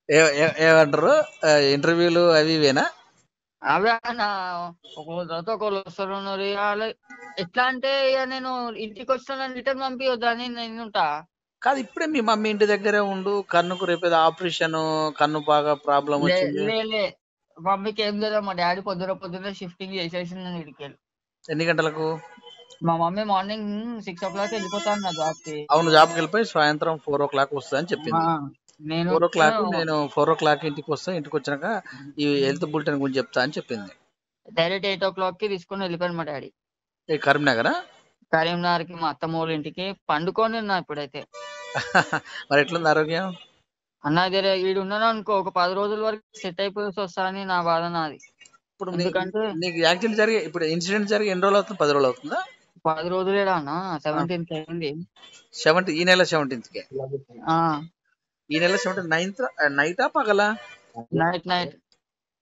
ఏమంటారు ఇంటర్వ్యూలు అవి ఇవేనా? అవే అన్న, ఒకళ్ళ తర్వాత ఒకళ్ళు వస్తున్నారు. ఎట్లా అంటే ఇక నేను ఇంటికి వచ్చిన రిటర్న్ పంపించొద్దని నేను ఉంటా. కాదు, ఇప్పుడే మీ మమ్మీ ఇంటి దగ్గరే ఉండు, కన్నుకు రేపేదో ఆపరేషన్, కన్ను బాగా ప్రాబ్లం లే వచ్చింది. లే లే మమ్మీకి ఏం లేదా, మా డాడీ పొద్దున షిఫ్టింగ్ చేసేసింది నేను ఇడికి. ఎన్ని గంటలకు? మా మమ్మీ మార్నింగ్ 6 o'clock వెళ్ళిపోతాను నా జాబ్ కి. అవును, జాబ్కి వెళ్ళిపోయి సాయంత్రం 4 o'clock వస్తుందని చెప్పింది. నేను 4 o'clock నేను 4 o'clock ఇంటికి వస్తా, ఇంటికి వచ్చినాక ఈ హెల్త్ బులెటిన్ గురించి చెప్తా అని చెప్పింది. డైరెక్ట్ 8 o'clock కి తీసుకొని వెళ్ళిపోయాను మా డాడీ ఈ కరీంనగరా? కరీంనగర్ కి, మా అత్తమ్మ వాళ్ళ ఇంటికి. పండుకొని ఉన్నా ఇప్పుడైతే. మరి ఎట్లుంది ఆరోగ్యం? అన్న దగ్గర వీడు ఉన్నాను అనుకో, ఒక 10 రోజుల వరకు సెట్ అయిపోయి వస్తా అని నా బాధ నాది. ఇప్పుడు ఎందుకంటే నీకు యాక్సిడెంట్ జరిగి ఇప్పుడు ఇన్సిడెంట్ జరిగి ఎన్ని రోజులు అవుతుంది? 10 రోజులు అవుతుందా? 10 రోజులేడా అన్న, 17th అయింది. 17 ఈ నెల 17th ఆ ఈ నెల 17 9th నైటా పగలా? నైట్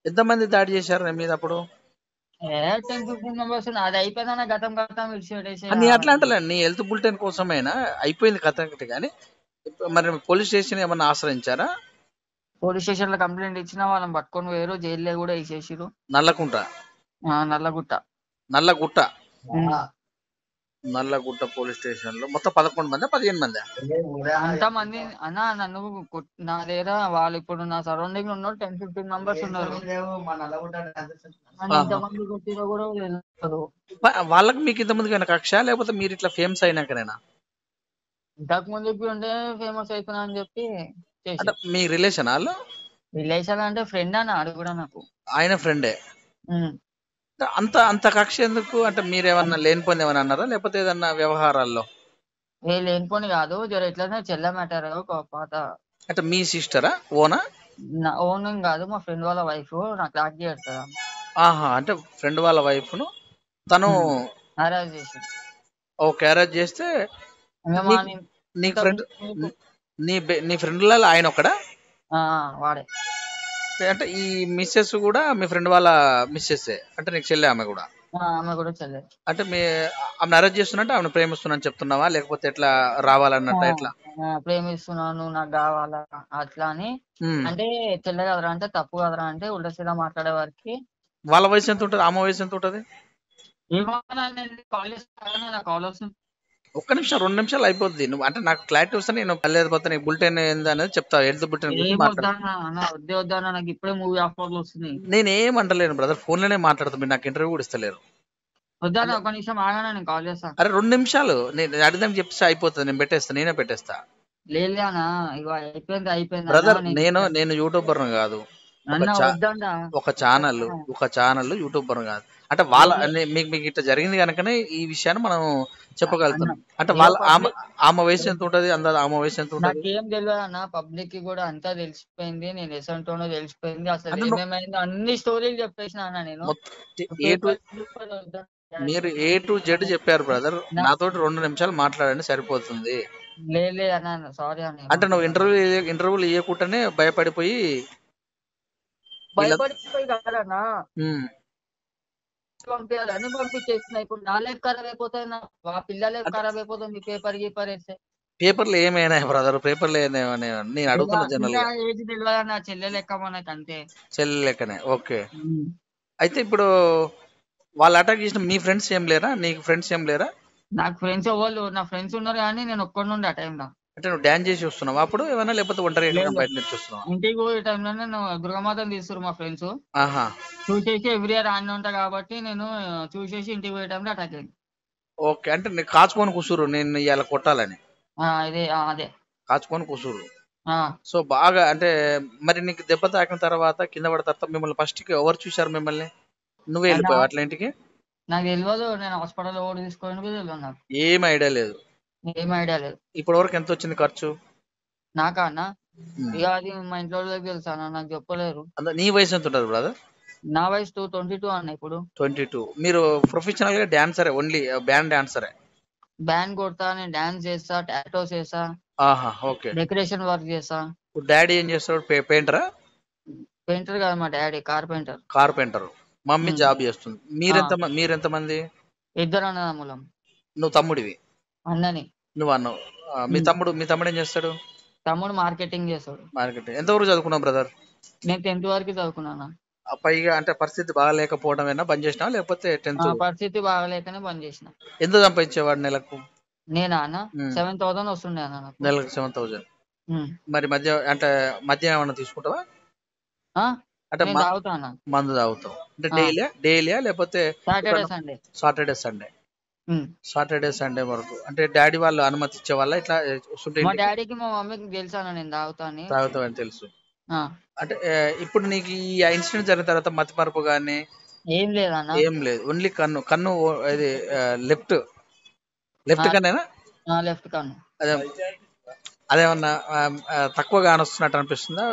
ఎంతమంది దాడి చేశారు నీ మీద అప్పుడు? 10-15 మెంబర్స్. అది అయిపోయిందన్న, గతం విడిచిపెట్టేసి. నీ అట్లా అంటలే, నీ హెల్త్ బులెటిన్ కోసమైనా అయిపోయింది కథ ఒకటి. కానీ మరి పోలీస్ స్టేషన్ ఏమన్నా ఆశ్రయించారా? పోలీస్ స్టేషన్ లో కంప్లైంట్ ఇచ్చిన, వాళ్ళని పట్టుకొని వేరు, జైల్లో కూడా వేసేసిరు. నల్లకుంట నల్లగుట్ట నల్లగుట్ట నల్లగుట్ట పోలీస్ స్టేషన్ లో మొత్తం 11 మంది 15 మంది అంతమంది అన్న. నన్ను నా దగ్గర వాళ్ళు ఇప్పుడు నా సరౌండింగ్ ఉన్నారు 10-15 మెంబర్స్ ఉన్నారు. ఎంతమంది కొట్టిరో కూడా తెలుసు. వాళ్ళకి మీకు ఇంతమందికి ఏమైనా కక్ష, లేకపోతే మీరు ఇట్లా ఫేమస్ అయినాకనేనా? ఇంతకు ముందుకి ఉంటే ఫేమస్ అవుతున్నా అని చెప్పి అంటే మీ రిలేషన్ వాళ్ళు? రిలేషన్ అంటే ఫ్రెండ్ అన్న, ఆడు కూడా నాకు. ఆయన ఫ్రెండే. అంత అంత కక్ష ఎందుకు? అంటే మీరేమన్నా లేనిపోయింది ఏమన్నా అన్నారా, లేకపోతే ఏదన్నా వ్యవహారాల్లో? లేనిపోని కాదు, జర ఎట్లనే చెల్ల మ్యాటర్. ఒక పాత అంటే మీ సిస్టరా? ఓనా? ఓన్ కాదు, మా ఫ్రెండ్ వాళ్ళ వైఫ్ నాకు లాక్ చేస్తుందా. ఆహా, అంటే ఫ్రెండ్ వాళ్ళ వైఫ్ ను తను అరేంజ్ చేసి క్యారేజ్ చేస్తే నీకు ఫ్రెండ్, నీ ఫ్రెండ్లలో ఆయన ఒక్కడా? వాడే. అంటే ఈ మిస్సెస్ కూడా మీ ఫ్రెండ్ వాళ్ళ మిస్సెస్? అంటే నీకు చెల్లె ఆమె కూడా? ఆమె కూడా చెల్లె. అంటే ఆమెను అరెస్ట్ చేస్తున్నట్టు ఆమెను ప్రేమిస్తున్నా చెప్తున్నావా, లేకపోతే ఎట్లా రావాలన్నట్టు? ఎట్లా ప్రేమిస్తున్నాను, నాకు కావాలా అట్లా అని. అంటే చెల్లె కదరా అంటే తప్పు కదరా అంటే ఉల్టసీదా మాట్లాడే వారికి. వాళ్ళ వయసు ఎంత ఉంటుంది, ఆమె వయసు ఎంత ఉంటుంది? ఒక్క నిమిషం 2 నిమిషాలు అయిపోద్ది. నువ్వు అంటే నాకు క్లారిటీ వస్తే నేను పల్లెది పోతే నీకు బులెటిన్ ఏంది అనేది చెప్తా. హెల్త్ బులెటిన్ గురించి మాట్లాడుతున్నా. నాకు ఇప్పుడే మూవీ ఆఫర్లు వస్తున్నాయి. నేను ఏమంటలేను బ్రదర్, ఫోన్ లోనే మాట్లాడుతా. మీరు నాకు ఇంటర్వ్యూ కూడా ఇస్తలేరు. వద్దాను, ఒక నిమిషం ఆగానే నేను కాల్ చేస్తా. అరే 2 నిమిషాలు నేను అడిగితే చెప్తే అయిపోతుంది. నేను పెట్టేస్తా, నేనే పెట్టేస్తా. లేనా ఇగో అయిపోయింది బ్రదర్. నేను యూట్యూబర్ కాదు, ఒక ఛానల్ యూట్యూబర్ కాదు. అంటే వాళ్ళ మీకు ఇట్లా జరిగింది కనుకనే ఈ విషయాన్ని మనం చెప్పగలుగుతున్నాం. అంటే వాళ్ళ ఆమె వయసు ఎంత ఉంటది? ఆమె వయసు ఎంత ఉంటది? నాకేం తెలియదు అన్న. పబ్లిక్ కి కూడా అంతా తెలిసిపోయింది, నేను ఎసంటోనో తెలిసిపోయింది. అసలు ఏమేమైందో అన్ని స్టోరీలు చెప్పేసిన అన్న నేను. మీరు A to Z చెప్పారు బ్రదర్. నాతోటి 2 నిమిషాలు మాట్లాడండి సరిపోతుంది. లేదు అన్న, సారీ అన్న. అంటే నువ్వు ఇంటర్వ్యూలు ఇవ్వకుండానే భయపడిపోయి కదన్నా పంపించాలని పంపించేసిన. ఇప్పుడు నా లైఫ్ ఖరాబ్ అయిపోతుంది, నా పిల్ల లైఫ్ ఖరాబ్ అయిపోతుంది. పేపర్ వేస్తే పేపర్లు ఏమైనా బ్రదర్, పేపర్లు ఏమైనా? నేను అడుగుతున్నా జనరల్ గా. ఏది తెలియదు నా చెల్లె లెక్క మనకి, అంతే. చెల్లె లెక్కనే. ఓకే. అయితే ఇప్పుడు వాళ్ళు అటాక్ చేసిన మీ ఫ్రెండ్స్ ఏం లేరా? నీకు ఫ్రెండ్స్ ఏం లేరా? నాకు ఫ్రెండ్స్ ఎవరు, నా ఫ్రెండ్స్ ఉన్నారు కానీ నేను ఒక్కడి నుండి ఆ టైంలో. అంటే నువ్వు డాన్స్ చేసి వస్తున్నావా అప్పుడు ఏమైనా, లేకపోతే ఒంటరిగా బయట నుంచి వస్తున్నావా? ఇంటికి పోయే టైంలో నేను దుర్గమాతను తీసుకురు మా ఫ్రెండ్స్. చూసేసి ఎవ్రీ ఇయర్ ఆన్నే ఉంటా కాబట్టి నేను చూసేసి ఇంటికి పోయే టైంలో అటాక్ అయింది. ఓకే. అంటే నీకు కాచుకొని కూసురు నేను ఇలా కొట్టాలని? అదే కాచుకొని కూసురు. సో బాగా అంటే మరి నీకు దెబ్బ తాకిన తర్వాత, కింద పడిన తర్వాత మిమ్మల్ని ఫస్ట్ కి ఎవరు చూశారు మిమ్మల్ని? నువ్వే వెళ్ళిపోయావు అట్లా ఇంటికి? నాకు తెలియదు, నేను హాస్పిటల్ ఓడి తీసుకోవడానికి తెలియదు. నాకు ఏం ఐడియా లేదు. ఇప్పటి వరకు ఎంత వచ్చింది ఖర్చు? నాకా అన్న, ఇక అది మా ఇంట్లో తెలుసా అన్న, నాకు చెప్పలేరు. నీ వయసు ఎంత ఉంటుంది బ్రదర్? నా వయసు 22 అన్న. ఇప్పుడు 22. మీరు ప్రొఫెషనల్ గా డాన్సరే? ఓన్లీ బ్యాండ్ డాన్సరే? బ్యాండ్ కొడతా, నేను డాన్స్ చేస్తా, టాటోస్ చేస్తా, ఓకే, డెకరేషన్ వర్క్ చేస్తా. డాడీ ఏం చేస్తాడు? పెయింటరా? పెయింటర్ కాదు, మా డాడీ కార్పెంటర్. మమ్మీ జాబ్ చేస్తుంది. మీరెంత మంది? 2 అన్నదమ్ములం. నువ్వు తమ్ముడివి? అన్నని. నువ్వు అన్నావు. మీ తమ్ముడు ఏం చేస్తాడు? తమ్ముడు మార్కెటింగ్ చేస్తాడు. మార్కెటింగ్ ఎంతవరకు చదువుకున్నావు బ్రదర్? నేను 10th వరకు చదువుకున్నాను. పైగా అంటే పరిస్థితి బాగాలేకపోవడమేనా బంద్ చేసినా, లేకపోతే 10th? పరిస్థితి బాగాలేకనే బంద్ చేసిన. ఎంత సంపాదించేవాడు నెలకు? నేనా అన్న 7,000 వస్తుండే అన్న నాకు. నెలకు 7,000. మరి అంటే మధ్య ఏమన్నా తీసుకుంటావా? అంటే నేను తాగుతాను. మందు తాగుతావు అంటే డైలీయా లేకపోతే సాటర్డే సండే? సాటర్డే సండే వరకు. అంటే డాడీ వాళ్ళు అనుమతి ఇచ్చే వాళ్ళ ఇట్లా? మా డాడీకి మా మమ్మీకి తెలుసా నేను తాగుతావని తెలుసు. అంటే ఇప్పుడు నీకు ఈ ఇన్సిడెంట్ జరిగిన తర్వాత మతి మరపు గానీ ఏం లేదన్న? ఏం లేదు, ఓన్లీ కన్ను ఇది లెఫ్ట్ కన్నేనా? లెఫ్ట్ కన్ను. అదేమన్నా తక్కువ కానొస్తున్నట్టు అనిపిస్తుందా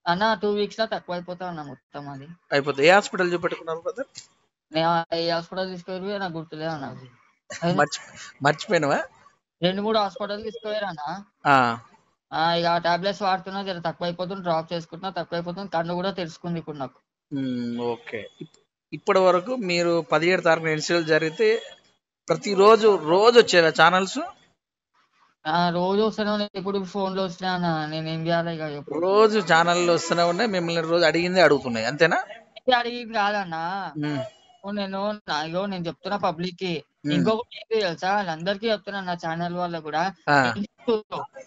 అన్న? 2 weeks లో తక్కువ అయిపోతా అన్న మొత్తం. అది అయిపోతుంది. ఏ హాస్పిటల్ చూపెట్టుకున్నారు బ్రదర్? నేను ఏ హాస్పిటల్ తీసుకెళ్ళి నాకు గుర్తులేదు అన్న. మర్చిపోయినవా? 2-3 హాస్పిటల్ తీసుకుపోయారు అన్న. ఇక టాబ్లెట్స్ వాడుతున్నా, జర తక్కువ అయిపోతుంది, డ్రాప్ చేసుకుంటున్నా, తక్కువ అయిపోతుంది. కన్ను కూడా తెలుసుకుంది ఇప్పుడు నాకు. ఓకే. ఇప్పటి వరకు మీరు 17 తారీఖున ఇన్సిడెంట్ జరిగితే ప్రతిరోజు వచ్చేవా ఛానల్స్? రోజు వస్తూనే ఉన్నాయి. ఇప్పుడు ఫోన్ లో వస్తున్నా, నేను ఏం చేయాలి? ఇక రోజు ఛానల్లో వస్తూనే ఉన్నాయి. మిమ్మల్ని రోజు అడిగింది అడుగుతున్నాయి, అంతేనా? అడిగింది కాదన్నా. నేను చెప్తున్నా పబ్లిక్ కి. ఇంకొకటి ఏంటి తెలుసా, వాళ్ళందరికీ చెప్తున్నా, నా ఛానల్ వాళ్ళ కూడా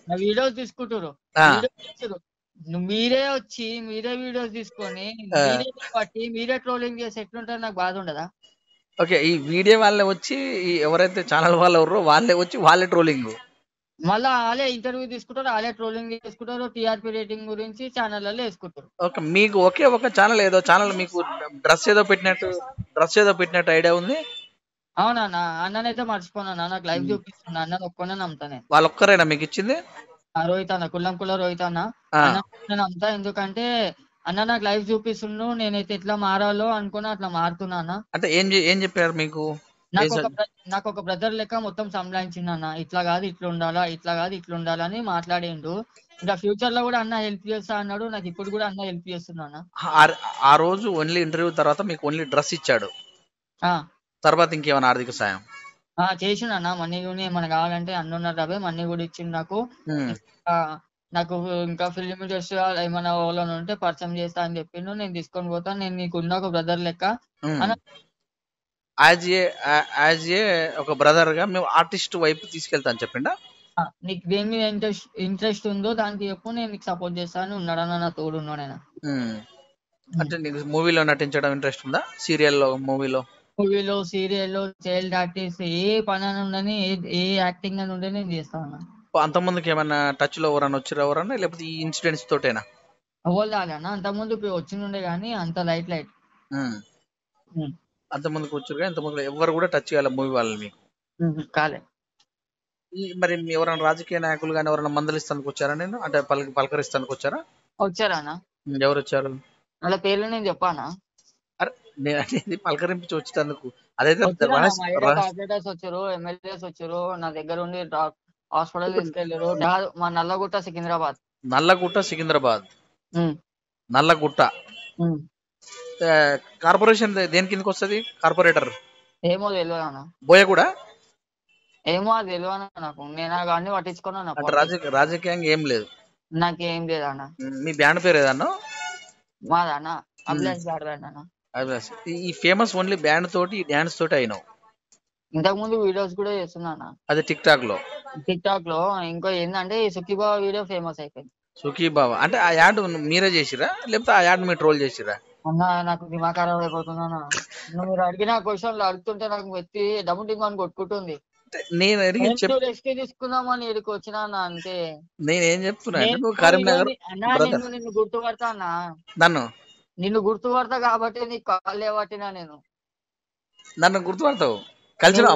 నా వీడియోస్ తీసుకుంటారు. మీరే వచ్చి మీరే వీడియోస్ తీసుకొని మీరే ట్రోలింగ్ చేసి ఎట్లుంటారు? నాకు బాధ ఉండదా? ఓకే, ఈ వీడియో వాళ్ళే వచ్చి ఎవరైతే ఛానల్ వాళ్ళు ఎవరో వాళ్ళే వచ్చి వాళ్ళే ట్రోలింగ్, మళ్ళీ వాళ్ళే ఇంటర్వ్యూ తీసుకుంటారు, వాళ్ళే ట్రోలింగ్ చేసుకుంటారు, టీఆర్పీ రేటింగ్ గురించి ఛానల్లో వేసుకుంటారు. ఓకే, మీకు ఒకే ఒక ఛానల్, ఏదో ఛానల్ మీకు డ్రెస్ ఏదో పెట్టినట్టు ఐడియా ఉంది. అవునా? అన్ననైతే మర్చిపోనా, నాకు లైవ్ చూపిస్తున్నా. అన్నను ఒక్కనే నమ్ముతానే. వాళ్ళు ఒక్కరేనా మీకు ఇచ్చింది? రోహిత్ అన్న, కుల్లం రోహిత్ అన్న నమ్ముతా. ఎందుకంటే అన్న నాకు లైవ్ చూపిస్తుండు, నేనైతే ఎట్లా మారాలో అనుకున్నా అట్లా మారుతున్నా. అంటే ఏం చెప్పారు మీకు? నాకు ఒక బ్రదర్ లెక్క మొత్తం సంభాయించింది అన్న. ఇట్లా కాదు ఇట్లా ఉండాలా, ఇట్లా కాదు ఇట్లా ఉండాలని మాట్లాడిండు. ఇంకా ఫ్యూచర్ లో కూడా అన్న హెల్ప్ చేస్తా అన్నాడు. నాకు ఇప్పుడు కూడా అన్న హెల్ప్ చేస్తున్నా. ఆ రోజు ఓన్లీ ఇంటర్వ్యూ తర్వాత మీకు ఓన్లీ డ్రెస్ ఇచ్చాడు, తర్వాత ఇంకేమైనా ఆర్థిక సాయం చేసిండు అన్న? మనీ కూడా ఏమైనా కావాలంటే అన్న ఉన్నారు అవే మనీ కూడా ఇచ్చిండు నాకు. నాకు ఇంకా ఫిల్మ్ ఇండస్ట్రీ ఏమైనా వాళ్ళని ఉంటే పరిచయం చేస్తా అని చెప్పిండు. నేను తీసుకొని పోతాను, నేను నీకున్న ఒక బ్రదర్ లెక్క. యాజ్ ఏ ఒక బ్రదర్ గా మేము ఆర్టిస్ట్ వైపు తీసుకెళ్తాను చెప్పిండా? నీకు దేని మీద ఇంట్రెస్ట్ ఉందో దానికి చెప్పు, నేను నీకు సపోర్ట్ చేస్తాను ఉన్నాడన్నా, నా తోడు ఉన్నాడైనా. అంటే నీకు మూవీలో నటించడం ఇంట్రెస్ట్ ఉందా? మూవీలో సీరియల్లో చైల్డ్ ఆర్టిస్ట్ ఏ పని అని ఉండని, ఏ యాక్టింగ్ అని ఉండే నేను చేస్తాను. అంతకుముందుకి ఏమన్నా టచ్ లో ఎవరన్నా లేకపోతే ఈ ఇన్సిడెంట్స్ తోటేనా? అవ్వాలి అంతకుముందు వచ్చిండే కానీ అంత లైట్ అంతకుముందుకు వచ్చారు కానీ ఇంతకుముందు ఎవరు కూడా టచ్ చేయాలి మూవీ వాళ్ళని మీకు కాలే. మరి ఎవరైనా రాజకీయ నాయకులు కానీ ఎవరైనా మందలిస్తానికి వచ్చారా? నేను అంటే పలకరిస్తానికి వచ్చారా? వచ్చారా? ఎవరు వచ్చారు? వాళ్ళ పేర్లు నేను చెప్పానా? నేను పలకరించి వచ్చేందుకు అదైతే కార్పొరేటర్స్ వచ్చారు, ఎమ్మెల్యేస్ వచ్చారు, నా దగ్గర ఉండి హాస్పిటల్ తీసుకెళ్లారు. మా నల్లగుట్ట సికింద్రాబాద్. నల్లగుట్ట కార్పొరేషన్ దేని కిందకి వస్తుంది? కార్పొరేటర్ ఏమో తెలియదు. బోయగూడ ఏమో అది తెలియదు నాకు. నేను అన్ని పట్టించుకున్నా. రాజకీయంగా ఏం లేదు, నాకేం లేదు అన్న. మీ బ్యాండ్ పేరు ఏదన్నా? మాదన్న అభిలాష్ బ్యాండ్ అన్న. ఈ ఫేమస్ ఓన్లీ బ్యాండ్ తోటి డాన్స్ తోటి అయినావు? ఇంతకు ముందు వీడియోస్ కూడా చేస్తున్నా. అది టిక్ టాక్ లో. ఇంకో ఏంటంటే సుఖీబాబా వీడియో ఫేమస్ అయిపోయింది. సుఖీబాబా అంటే ఆ యాడ్ మీరే చేసిరా లేకపోతే ఆ యాడ్ మీరు ట్రోల్ చేసిరా? అన్న నాకు దిమాగ్ ఖరాబ్ అయిపోతున్నా. మీరు అడిగిన క్వశ్చన్లు అడుగుతుంటే నాకు మెత్తి డమ్ముటింగ్ కొట్టుకుంటుంది. నేను రెస్ట్ తీసుకుందామని ఇక్కడికి వచ్చినా అంతే. నేనేం చెప్తున్నా, నిన్ను గుర్తుపడతా అన్న. నిన్ను గుర్తుపడతా కాబట్టి నీకు కాల్ లేవట్టినా. నన్ను గుర్తుపడతావు? కలిసినా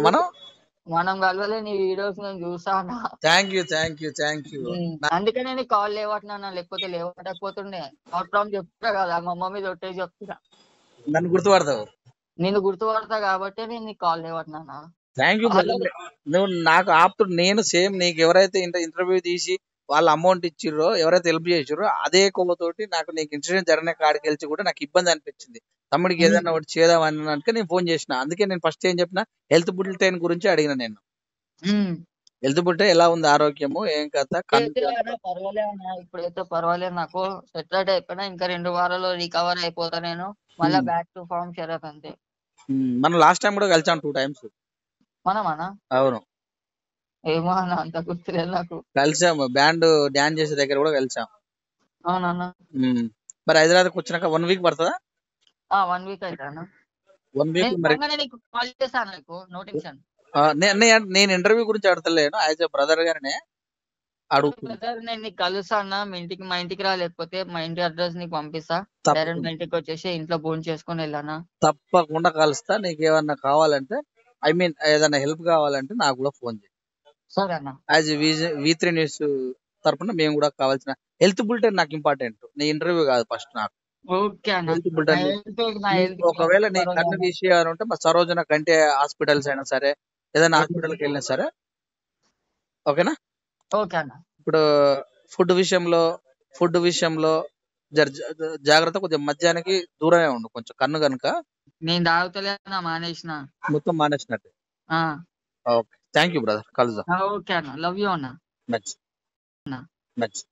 మనం కలవలే, నీ వీడియోస్ నేను చూసా అన్న. Thank you. అందుకనే నీకు కాల్ లేవట్టినా, లేకపోతే లేవటకపోతుండే. అవుట్ చెప్తా కదా, మా మమ్మీ తొట్టే చెప్తున్నా. నన్ను గుర్తుపడతావు? నిన్ను గుర్తుపడతా కాబట్టి నేను నీకు కాల్ లేవట్టినా. Thank you. నువ్వు నాకు ఆప్తుడు. నేను సేమ్ నీకు ఎవరైతే ఇంటర్వ్యూ తీసి వాళ్ళ అమౌంట్ ఇచ్చిర్రో, ఎవరైతే హెల్ప్ చేసిర్రో అదే కొమ్మతోటి నీకు ఇన్సిడెంట్ జరిగిన కాడికి వెళ్ళి కూడా నాకు ఇబ్బంది అనిపించింది. తమ్ముడికి ఏదైనా ఒకటి చేద్దామని నేను ఫోన్ చేసిన. అందుకే నేను ఫస్ట్ ఏం చెప్పిన, హెల్త్ బులెటిన్ గురించి అడిగిన. నేను హెల్త్ బుట్టే ఎలా ఉంది ఆరోగ్యము ఏం కథ పర్వాలేదు అన్న, ఇప్పుడైతే పర్వాలేదు. నాకు సెటిల్ అయిపోయినా ఇంకా 2 వారాల్లో రికవర్ అయిపోతా నేను. మళ్ళా బ్యాక్ టు ఫామ్ శరత్ అంతే. మనం లాస్ట్ టైం కూడా కలిసాం 2 times. మనమన్నా? అవును. ఏమో అన్న, అంత గుర్తులేదు నాకు. కలిసాము, బ్యాండ్ డాన్స్ చేసే దగ్గర కూడా కలిసాం. అవునన్నా. మరి హైదరాబాద్కి వచ్చినాక 1 week పడుతుందా? 1 week అయితే అన్న. 1 week మరి నీకు కాల్ చేశాను, నీకు నోటిఫికేషన్. నేను ఇంటర్వ్యూ గురించి అడతలేను, యాజ్ ఎ బ్రదర్ గానే అడుగుతున్నా. బ్రదర్ నేను నీకు కలుస్తా అన్న, మా ఇంటికి రా, లేకపోతే మా ఇంటి అడ్రస్ నీకు పంపిస్తా. డైరెక్ట్ మా ఇంటికి వచ్చేసి ఇంట్లో భోజనం చేసుకొని వెళ్ళానా. తప్పకుండా కలుస్తా. నీకు ఏమన్నా కావాలంటే, ఐ మీన్ ఏదైనా హెల్ప్ కావాలంటే నాకు కూడా ఫోన్ చేయి. సరే అన్న. యాజ్ V3 న్యూస్ తరపున మేము కూడా కావాల్సిన హెల్త్ బులెటిన్ నాకు ఇంపార్టెంట్. నీ ఇంటర్వ్యూ కాదు ఫస్ట్ నాకు. ఓకే అన్న. హెల్త్ బులెటిన్ ఒకవేళ నీ కన్ను తీసేయాలని ఉంటే మా సరోజన కంటే హాస్పిటల్స్ అయినా సరే, ఏదైనా హాస్పిటల్కి వెళ్ళినా సరే, ఓకేనా? ఓకే అన్న. ఇప్పుడు ఫుడ్ విషయంలో జాగ్రత్త. కొంచెం మధ్యాహ్నానికి దూరమే ఉండు కొంచెం, కన్ను కనుక. నేను తాగుతలేనా, మానేసిన. మొత్తం మానేసినట్టు. ఓకే, థ్యాంక్ యూ బ్రదర్, కలుద్దాం. ఓకే అన్న, లవ్ యూ అన్న. మంచి.